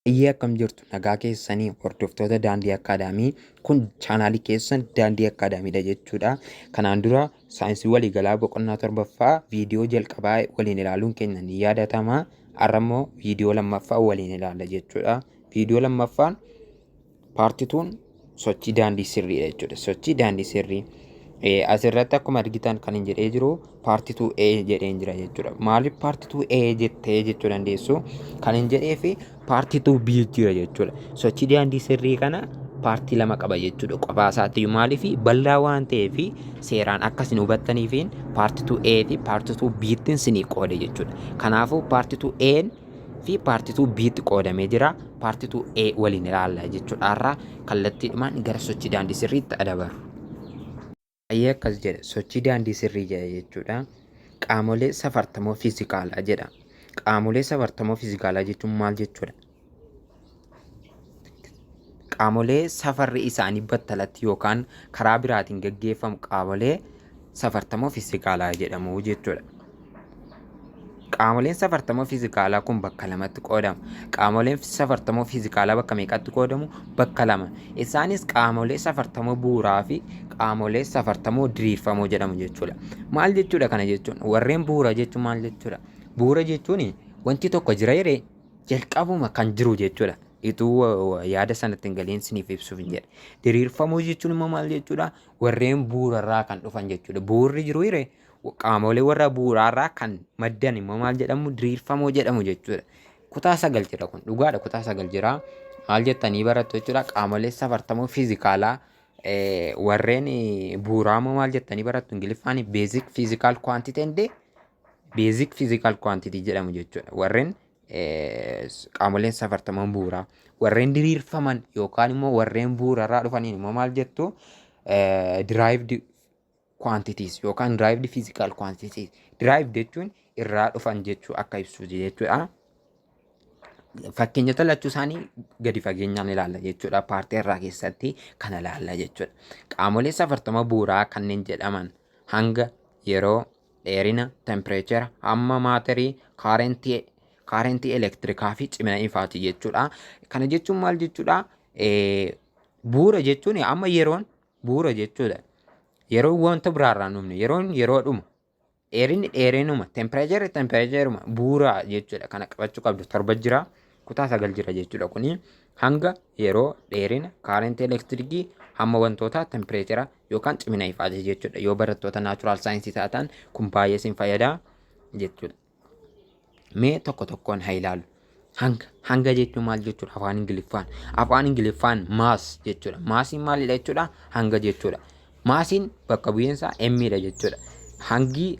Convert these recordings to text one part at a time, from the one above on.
Iyya akkam jirtu nagaa keessanii hordoftoota Daandii Akkaadaamii kun chaanaalii keessan Daandii Akkaadaamiidha jechuudha. Kanaan dura saayinsii waliigalaa boqonnaa torbaffaa viidiyoo jalqabaa waliin ilaaluun keenya ni yaadatama. Har'a immoo viidiyoo lammaffaa waliin ilaalla jechuudha. Viidiyoo lammaffaan paartituun sochii daandii sirriidha jechuudha. Sochii daandii sirrii asirratti akkuma argitan kan hin jedhee jiru paartituu A jedheen jira jechuudha. Maaliif paartituu A jettee jechuu dandeessu? Kan hin jedhee fi paartituu B jira jechuudha. Sochii daandii sirrii kana paartii lama qaba jechuudha. Qophaa isaatti maaliif bal'aa waan ta'eef seeraan akka isin hubattaniifiin paartituu A fi paartituu B tiin isinii qoode jechuudha. Kanaafuu paartituu A fi paartituu B tti qoodamee jira. Paartituu A waliin ilaalla jechuudha. Har'a kallattiidhumaan gara sochii daandii sirriitti adabaru. Baay'ee akkas jedha sochii daandii sirrii jedha jechuudha. Qaamolee safartamoo fiizikaalaa jedha. Qaamolee safartamoo fiizikaalaa jechuun maal jechuudha? Qaamolee safarri isaanii battalatti yookaan karaa biraatiin gaggeeffamu qaamolee safartamoo fiizikaalaa jedhamu jechuudha. Qaamoleen safartamoo fiizikaalaa kun bakka lamatti qoodamu. Qaamoleen safartamoo fiizikaalaa bakka meeqatti qoodamu? Bakka lama. Isaanis qaamolee safartamoo bu'uuraa fi qaamolee safartamoo diriirfamoo jedhamu jechuudha. Maal jechuudha kana jechuun? Warreen bu'uura jechuun maal jechuudha? Bu'uura jechuun wanti tokko jira jedhee jalqabuma kan jiru jechuudha. Ituu yaada sanatti hin galiin isiniif ibsuuf hin jedhe. Diriirfamoo jechuun immoo maal jechuudha? Warreen bu'uurarraa kan dhufan jechuudha. Bu'uurri jiru jedhee qaamolee warra bu'uuraarraa kan maddan immoo maal jedhamu? Diriirfamoo jedhamu jechuudha. Kutaa 9 jira kun dhugaadha. Kutaa 9 jira. Maal jettanii barattu jechuudha? Qaamolee safartamoo fiizikaalaa warreen bu'uuraa immoo maal jettanii barattu? Ingiliffaan beezik fiizikaal kwaantiti ende beezik fiizikaal kwaantiti jedhamu jechuudha. Warreen qaamoleen safartamoo bu'uuraa warreen diriirfaman yookaan immoo warreen bu'uurarraa dhufaniin immoo maal jettu? Diraayivdi quantities yookaan derived physical quantities. Derived jechuun irraa dhufan jechuu akka ibsuuti jechuudha. Fakkeenya lachuu isaanii gadi fageenyaan ilaalla jechuudha. Paartii irraa keessatti kana ilaalla jechuudha. Qaamolee safartama bu'uuraa kanneen jedhaman hanga yeroo, dheerina, tempereechera, hamma maatarii, kaarentii elektirikaa fi cimina ifaati jechuudha. Kana jechuun maal jechuudha? Bu'uura jechuun amma yeroon bu'uura jechuudha. Yeroo wanta biraarraa dhumne yeroon yeroodhuma dheerinni dheerinuma tempereecheruma bu'uura jechuudha. Kana qabachuu qabdu. Torba jira kutaa 9 jira jechuudha. Kuni hanga yeroo, dheerina, kaarentii elektirikii, hamma wantoota tempereechera yookaan cimina ifaati jechuudha. Yoo barattoota naachuraal saayinsii taatan kun baay'ee isin fayyada jechuudha. Mee tokko tokkoon haa ilaallu. Hanga jechuun maal jechuudha? Afaan Ingiliffaan. Afaan Ingiliffaan maas jechuudha. Maasiin maalidha jechuudha? Hanga jechuudha. Maasiin bakka bu'iinsa emmiidha jechuudha. Hangi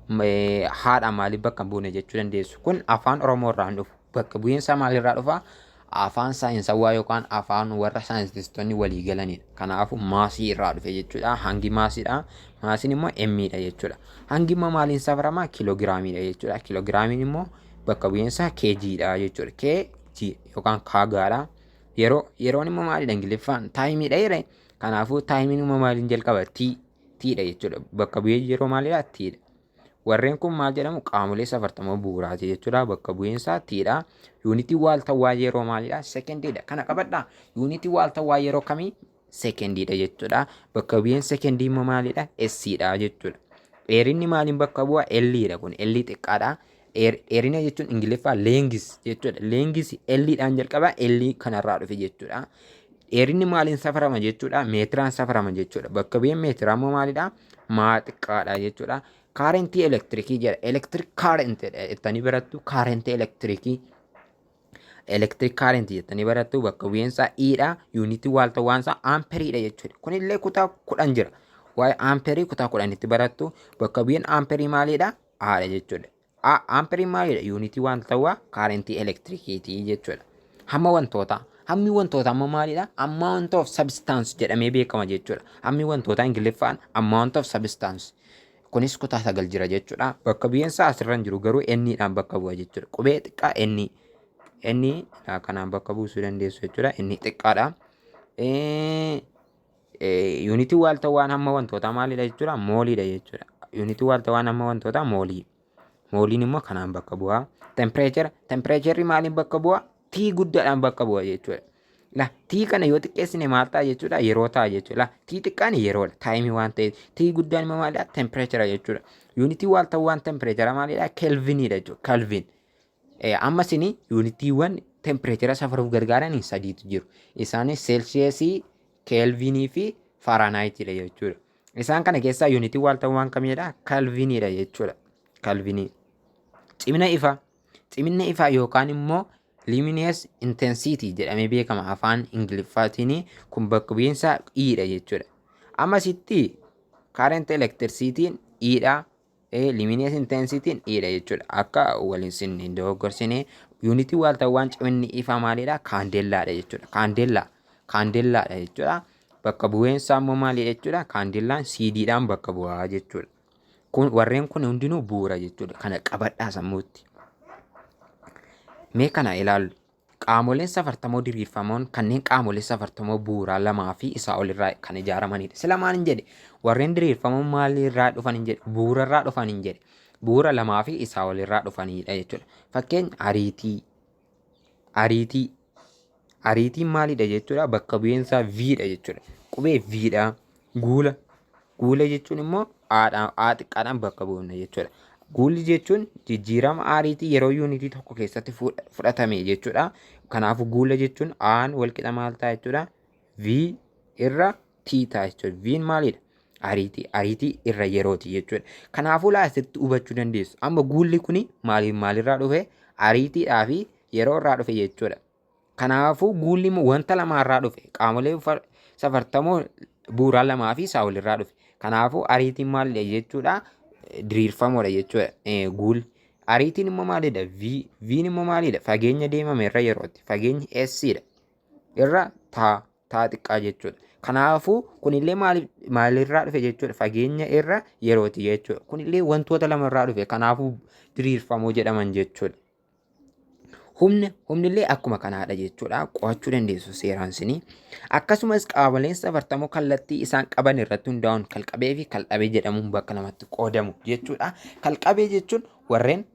haadha maaliif bakka buune jechuu dandeessu? Kun afaan Oromoo irraa hin dhufu. Bakka bu'iinsa maalirraa dhufa? Afaan saayinsawaa yookaan afaan warra saayintistoonni walii galanidha. Kanaafuu maasii irraa dhufe jechuudha. Hangi maasiidha. Maasiin immoo emmiidha jechuudha. Hangi immoo maaliin safarama? Kiloogiraamiidha jechuudha. Kiloogiraamiin immoo bakka bu'iinsa keejiidha jechuudha. Keejii yookaan kaagaadha. Yeroon immoo maalidha? Ingiliffaan taayimiidha jedhe. Kanaafuu taayimiin immoo maaliin jalqaba? Tiidha jechuudha. Bakka bu'ee yeroo maalidha? Tiidha. Warreen kun maal jedhamu? Qaamolee safartamoo bu'uuraati jechuudha. Bakka bu'iinsa tiidha. Yuunitii waaltawaa yeroo maalidha? Sekendiidha. Kana qabadhaa. Yuunitii waaltawaa yeroo kamii? Sekendiidha jechuudha. Bakka bu'iinsa sekendii immoo maalidha? Siidha jechuudha. Dheerinni maaliin bakka bu'a? Liidha kun. L xiqqaadha. Dheerina jechuun Ingiliffaa leengis jechuudha. Leengis L'dhaan jalqaba. L kanarraa dhufe jechuudha. Dheerinni maaliin safarama jechuudha? Meetiraan safarama jechuudha. Bakka bu'een meetiraa immoo maalidha? Maa xiqqaadha jechuudha. Kaarentii elektirikii jedha. Elektiriik kaarentii jettanii barattu. Kaarentii elektirikii. Elektiriik kaarentii jettanii barattu. Bakka bu'eensaa E'dha. Yuunitii waaltawaansaa amperiidha jechuudha. Kunillee kutaa 10 jira. Waa'ee amperii kutaa 10tti barattu. Bakka bu'een amperii maalidha? A'dha jechuudha. Amperiin maalidha? Yuunitii waaltawaa kaarentii elektirikiitii jechuudha. Hamma wantootaa. Hammi wantoota amma maalidha? Amount of substance jedhamee beekama jechuudha. Hammi wantoota Ingiliffaan amount of substance. Kunis kutaa 9 jira jechuudha. Bakka bu'iinsa asirra jiru garuu N'dhaan bakka bu'a jechuudha. Qubee xiqqaa N kanaan bakka buusuu dandeessu jechuudha. N xiqqaadha. Yuunitii waaltawaan hamma wantoota maalidha jechuudha? Mooliidha jechuudha. Yuunitii waaltawaan hamma wantoota moolii. Mooliin immoo kanaan bakka bu'a. Tempereechera. Tempereecherri maaliin bakka bu'a? T guddaadhaan bakka bu'a jechuudha. La T kana yoo xiqqeessine maal ta'a jechuudha yeroo ta'a jechuudha. La T xiqqaan yeroodha taayimii waan ta'eef. T guddaan immoo maalidha tempereechera jechuudha. Yuunitii waaltawwaan tempereechera maalidha kelviniidha jechuudha. Kelvin. Amma isin yuunitiiwwan tempereechera safaruuf gargaaran sadiitu jiru. Isaanis seelsheesii, keelvinii fi faaraanaayitiidha jechuudha. Isaan kana keessaa yuunitii waaltawwaan kamiidha kelviniidha jechuudha. Kelvinii. Cimina ifaa. Cimina ifaa yookaan immoo luminous intensity jedhamee beekama afaan Ingiliffaatiin kun bakka bu'iinsa E'dha jechuudha. Amma sitti current electricity'n E'dha. Luminous intensity'n E'dha jechuudha. Akka waliin sinni doggorsine yuunitii waaltawwaan ciminni ifaa maalidha kaandeellaadha jechuudha. Kaandeellaadha jechuudha. Bakka bu'eensaa immoo maalidha jechuudha. Kaandeellaan CD'dhaan bakka bu'aa jechuudha. Kun warreen kun hundinuu bu'uura jechuudha. Kana qabadhaa sammuutti. Mee kana ilaallu qaamoleen safartamoo diriirfamoon kanneen qaamolee safartamoo bu'uuraa lamaa fi isaa olirraa kan ijaaramanidha. Sila maal hin jedhe warreen diriirfamoon maalirraa dhufan hin jedhe bu'uurarraa dhufan hin jedhe bu'uura lamaa fi isaa olirraa dhufanidha jechuudha. Fakkeenya ariitiin maalidha jechuudha bakka bu'eensaa V'dha jechuudha. Qubee V'dha. Guula jechuun immoo A xiqqaadhaan bakka bu'na jechuudha. Guulli jechuun jijjiirama ariitii yeroo yuunitii tokko keessatti fudhatame jechuudha. Kanaafuu guula jechuun A'n walqixa maal ta'a jechuudha. V irra T ta'a jechuudha. V'n maalidha? Ariitii irra yerooti jechuudha. Kanaafuu laasirratti hubachuu dandeessu. Amma guulli kuni maalirraa dhufe? Ariitiidhaa fi yeroo irraa dhufe jechuudha. Kanaafuu guulli wanta lamaarraa dhufe qaamolee safartamoo bu'uuraa lamaa fi isaa olirraa dhufe. Kanaafuu ariitiin maalidha jechuudha? Diriirfamoodha jechuudha. Guulli. Ariitiin immoo maalidha? V'n immoo maalidha? Fageenya deemame irra yerooti. Fageenyi S'dha. Irra taa xiqqaa jechuudha. Kanaafuu kunillee maalirraa dhufe jechuudha? Fageenya irra yerooti jechuudha. Kunillee wantoota lamarraa dhufe. Kanaafuu diriirfamoo jedhaman jechuudha. Humnillee akkuma kanaadha jechuudha. Qo'achuu dandeessu seeraan sinii. Akkasumas qaamoleen safartamoo kallattii isaan qaban irratti hundaa'uun kalqabee fi kaldhabee jedhamuun bakka lamatti qoodamu jechuudha. Kalqabee jechuun warreen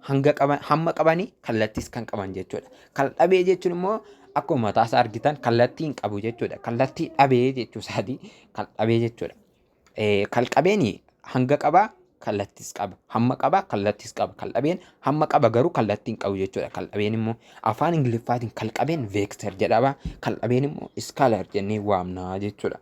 hamma qabanii kallattiis kan qaban jechuudha. Kaldhabee jechuun immoo akkuma mataasaa argitan kallattii hin qabu jechuudha. Kallattii dhabee jechuusaati kaldhabee jechuudha. Kalqabeen hanga qabaa kallattiis qaba. Hamma qaba kallattiis qaba. Kaldhabeen hamma qaba garuu kallattii hin qabu jechuudha. Kaldhabeen immoo afaan Ingiliffaatiin kalqabeen veektar jedhama. Kaldhabeen immoo iskaalar jennee waamna jechuudha.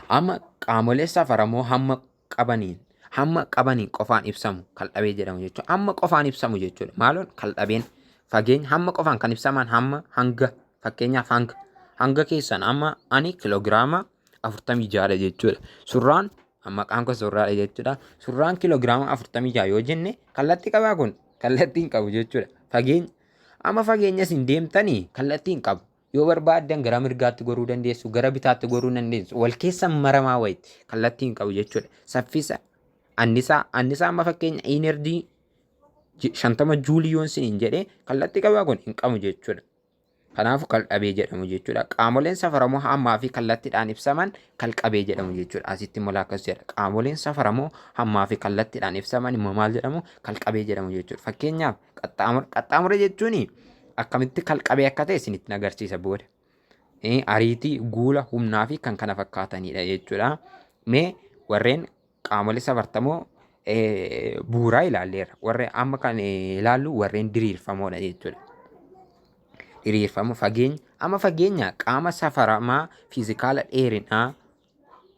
Amma qaamolee safaramoo hamma qabaniin qofaan ibsamu kaldhabee jedhamu jechuudha. Hamma qofaan ibsamu jechuudha. Maaloon kaldhabeen fageenya hamma qofaan kan ibsaman hanga fakkeenyaaf hanga keessan amma ani kiloogiraama 46 jechuudha. Surraan maqaan kun surraadha jechuudha. Surraan kiloogiraama 46 yoo jenne kallattii qabaa kun kallattii hin qabu jechuudha. Fageenya isin deemtanii kallattii hin qabu. Yoo barbaaddan gara mirgaatti goruu dandeessu, gara bitaatti goruu dandeessu. Wal keessa maramaa wayiiti kallattii hin qabu jechuudha. Saffisa annisaa amma fakkeenya inerjii 50 juuliyoon siniin jedhee kallattii qabaa kun hin qabu jechuudha. Kanaafuu kaldhabee jedhamu jechuudha. Qaamoleen safaramoo hammaa fi kallattiidhaan ibsaman kalqabee jedhamu jechuudha. Asitti immoo akkas jedha. Qaamoleen safaramoo hammaa fi kallattiidhaan ibsaman immoo maal jedhamu? Kalqabee jedhamu jechuudha. Fakkeenyaaf qaxxaamura jechuun akkamitti kalqabee akka ta'e isinitti agarsiisa booda. Ariitii, guula, humnaa fi kan kana fakkaatanidha jechuudha. Mee warreen qaamolee safartamoo bu'uuraa ilaalleerra. Warreen amma kan ilaallu warreen diriirfamoodha jechuudha. Diriirfama fageenya qaama safaramaa fiizikaala dheerinaa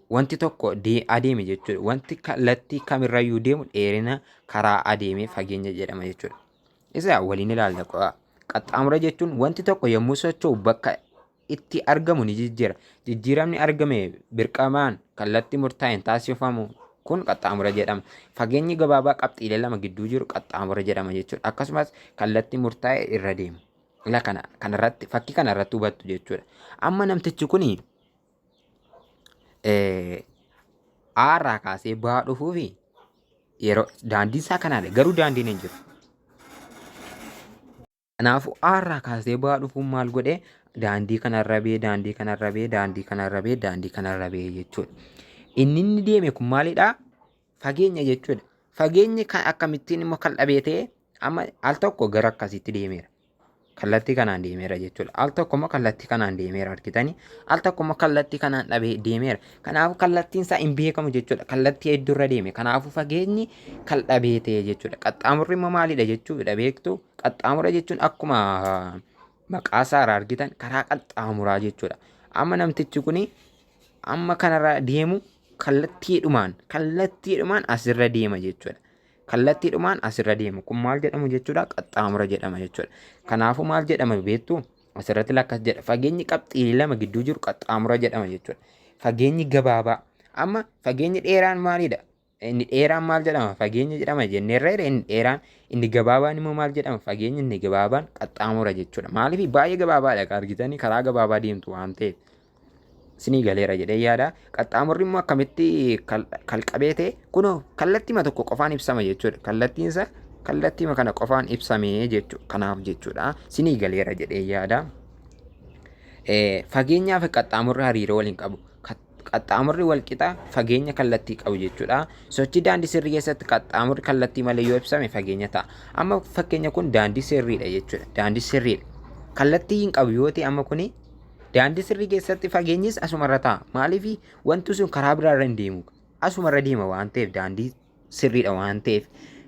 wanti tokko adeeme jechuudha. Wanti kallattii kamirrayyuu deemu dheerina karaa adeemee fageenya jedhama jechuudha. Isa waliin ilaalla. Qaxxaamura jechuun wanti tokko yommuu socho'u bakka itti argamu ni jijjiira. Jijjiiramni argame birqamaan kallattii murtaa'een taasifamu kun qaxxaamura jedhama. Fageenyi gabaabaa qabxiilee lama gidduu jiru qaxxaamura jedhama jechuudha. Akkasumas kallattii murtaa'e irra deemu. Kanarratti fakkii kanarratti hubattu jechuudha. Amma namtichi kuni A'arraa kaasee ba'aa dhufuu fi yeroo daandiin isaa kanaadha. Garuu daandiin hin jiru. Kanaafuu A'arraa kaasee ba'aa dhufuun maal godhee daandii kanarra bee jechuudha. Inni deeme kun maalidhaa? Fageenya jechuudha. Fageenyi kan akkamittiin immoo kaldhabee ta'e amma al tokko gara akkasiitti deemeera. kallattii kanaan deemeera jechuudha. Al tokko immoo kallattii kanaan deemeera argitanii. Al tokko immoo kallattii kanaan dhabee deemeera. Kanaafuu kallattiin isaa hin beekamu jechuudha. Kallattii hedduurra deeme. Kanaafuu fageenyi kal dhabee ta'e jechuudha. Qaxxaamurri immoo maalidha jechuudha beektu? Qaxxaamura jechuun akkuma maqaa isaa irraa argitan karaa qaxxaamuraa jechuudha. Amma namtichi kuni amma kanarra deemu kallattiidhumaan asirra deema jechuudha. Kallattiidhumaan asirra deema. Kun maal jedhamu jechuudha? Qaxxaamura jedhama jechuudha. Kanaafuu maal jedhama beektu? Asirratti lakkas jedha. Fageenyi qabxii lama gidduu jiru qaxxaamura jedhama jechuudha. Fageenyi gabaabaa. Amma fageenyi dheeraan maalidha? Inni dheeraan maal jedhama? Fageenya jedhama jenneerra inni dheeraan inni gabaabaan immoo maal jedhama? Fageenyi inni gabaabaan qaxxaamura jechuudha. Maaliif baay'ee gabaabaadha argitanii karaa gabaabaa deemtu waan ta'eef. Sinii galeera jedhee yaada. Qaxxaamurri immoo akkamitti kalqabee ta'e kunoo kallattiima tokko qofaan ibsama jechuudha. Kallattiinsa kallattiima kana qofaan ibsamee jechuudha. Kanaaf jechuudha. Sinii galeera jedhee yaada. Fageenyaa fi qaxxaamurri hariiroo waliin qabu. Qaxxaamurri walqixa fageenya kallattii qabu jechuudha. Sochii daandii sirrii keessatti qaxxaamurri kallattii malee yoo ibsame fageenya ta'a. Amma fakkeenya kun daandii sirriidha jechuudha. Daandii sirriidha. Kallattii hin qabu yoo ta'e amma kuni daandii sirrii keessatti fageenyis asumarra ta'a. Maaliif wanti sun karaa biraarra hin deemu. Asumarra deema waan ta'eef daandii sirriidha waan ta'eef.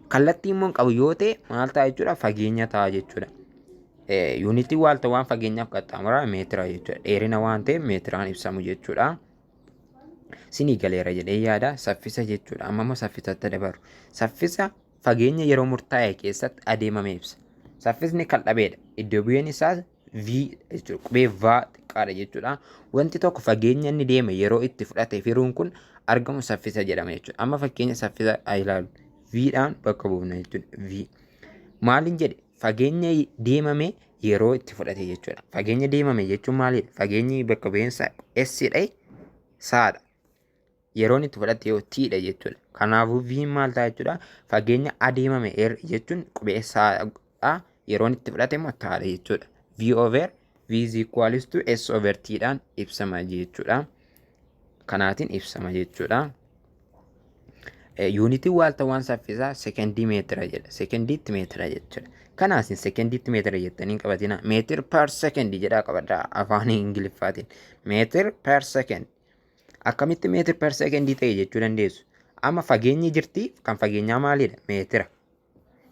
Kallattii immoo hin qabu yoo ta'e maal ta'a jechuudha? Fageenya ta'a jechuudha. Yuunitii waalta waan fageenyaaf qaxxaamuraa meetira jechuudha. Dheerina waan ta'eef meetiraan ibsamu jechuudha. Sinii galeera jedhee yaada. Saffisa jechuudha. Amma immoo saffisatti dabaru. Saffisa fageenya yeroo murtaa'e keessatti adeemame ibsa. Saffisni kal dhabeedha. Iddoo bu'een isaas V jechuudha. Qubee V xiqqaadha jechuudha. Wanti tokko fageenya inni deeme yeroo itti fudhate firuun kun argamu saffisa jedhama jechuudha. Amma fakkeenya saffisa ilaalu. V'dhaan bakka buufna jechuudha. V. Maaliin jedhe? Fageenya deemame yeroo itti fudhate jechuudha. Fageenya deemame jechuun maalidha? Fageenyi bakka bu'eensa S'dha. Saadha. Yeroon itti fudhate yoo T'dha jechuudha. Kanaafuu V maal ta'a jechuudha? Fageenya adeemame jechuun qubee saadha. Yeroon itti fudhate immoo taadha jechuudha. V over V is equals to S over T'dhaan ibsama jechuudha. Kanaatiin ibsama jechuudha. Yuunitiin waaltawwan saffisaa sekendii meetira jedha. Sekendiitti meetira jechuudha. Kanaasin sekendiitti meetira jettanii qabatina. Meetir per sekendi jedhaa qabadha afaan Ingiliffaatiin. Meetir per sekendi. Akkamitti meetir per sekendii ta'e jechuu dandeessu? Amma fageenyi jirti kan fageenyaa maalidha? Meetira.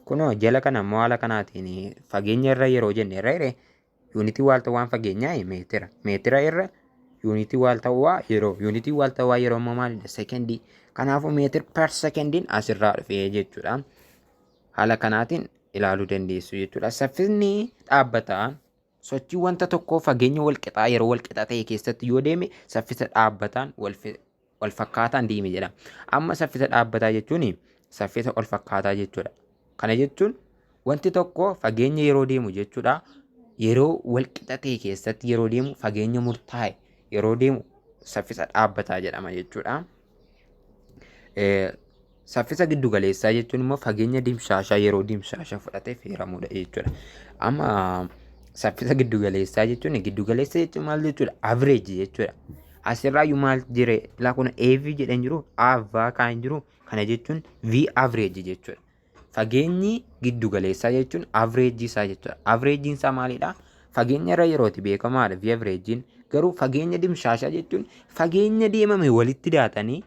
Kunoo jala kana immoo haala kanaatiin fageenya irra yeroo jenne irra yuunitii waaltawwan fageenyaa meetira. Meetira irra yuunitii waaltawwaa yeroo. Yuunitii waaltawwaa yeroo immoo maalidha? Sekendii. Kanaafuu meetir per sekendiin asirraa dhufee jechuudha. Haala kanaatiin ilaaluu dandeessu jechuudha. Saffisni dhaabbataan sochii wanta tokkoo fageenya walqixaa yeroo walqixaa ta'e keessatti yoo deeme saffisa dhaabbataan wal fakkaataan deeme jedhama. Amma saffisa dhaabbataa jechuun saffisa wal fakkaataa jechuudha. Kana jechuun wanti tokko fageenya yeroo deemu jechuudha. Yeroo walqixa ta'e keessatti yeroo deemu fageenya murtaa'e yeroo deemu saffisa dhaabbataa jedhama jechuudha. Saffisa giddu galeessaa jechuun immoo fageenya dimshaashaa yeroo dimshaashaa fudhatee feeramudha jechuudha. Amma saffisa giddu galeessaa jechuun giddu galeessa jechuun maal jechuudha? Average jechuudha. Asirraayyuu maal jire lakkuna AV jedhan jiru AV kan jiru kana jechuun V average jechuudha. Fageenyi giddu galeessaa jechuun average isaa jechuudha. Average isaa maalidha? Fageenya irra yerooti beekamaadha V average garuu fageenya dimshaashaa jechuun fageenya deemame walitti daatanii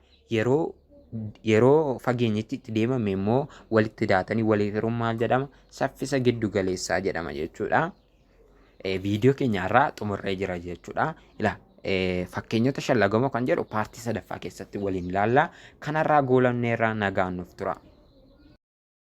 yeroo fageenyitti itti deemame immoo walitti daatanii waliif hiruun maal jedhama? Saffisa giddu galeessaa jedhama jechuudha. Viidiyoo keenyarraa xumurree jira jechuudha. Fakkeenyota shallagamoo kan jedhu paartii sadaffaa keessatti waliin ilaalla. Kanarraa goolabneerraa nagaan nuuf tura.